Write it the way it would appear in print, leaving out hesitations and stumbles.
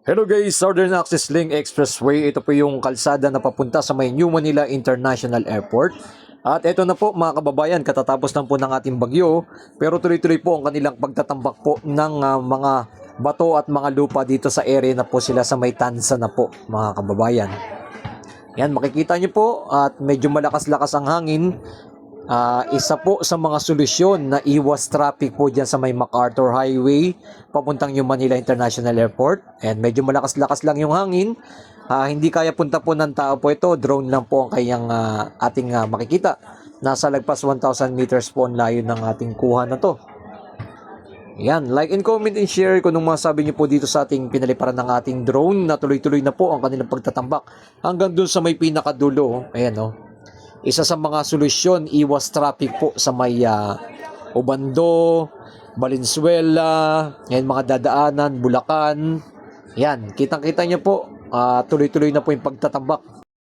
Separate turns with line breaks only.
Hello guys, Southern Access Link Expressway. Ito po yung kalsada na papunta sa may New Manila International Airport. At ito na po mga kababayan, katatapos lang po ng ating bagyo. Pero tuloy-tuloy po ang kanilang pagtatambak po ng mga bato at mga lupa dito sa area na po sila sa may Tansa na po mga kababayan. Yan, makikita nyo po at medyo malakas-lakas ang hangin. Isa po sa mga solusyon na iwas traffic po dyan sa may MacArthur Highway papuntang yung Manila International Airport, and medyo malakas-lakas lang yung hangin. Hindi kaya punta po ng tao po ito, drone lang po ang kayang ating makikita. Nasa lagpas 1,000 meters po ang layo ng ating kuha na to. Yan, like and comment and share kung anong masabi nyo po dito sa ating pinaliparan ng ating drone na tuloy-tuloy na po ang kanilang pagtatambak hanggang dun sa may pinakadulo. Ayan o. Isa sa mga solusyon, iwas traffic po sa may Obando, Valenzuela, yan, mga dadaanan, Bulacan. Yan, kitang-kita nyo po, tuloy-tuloy na po yung pagtatambak.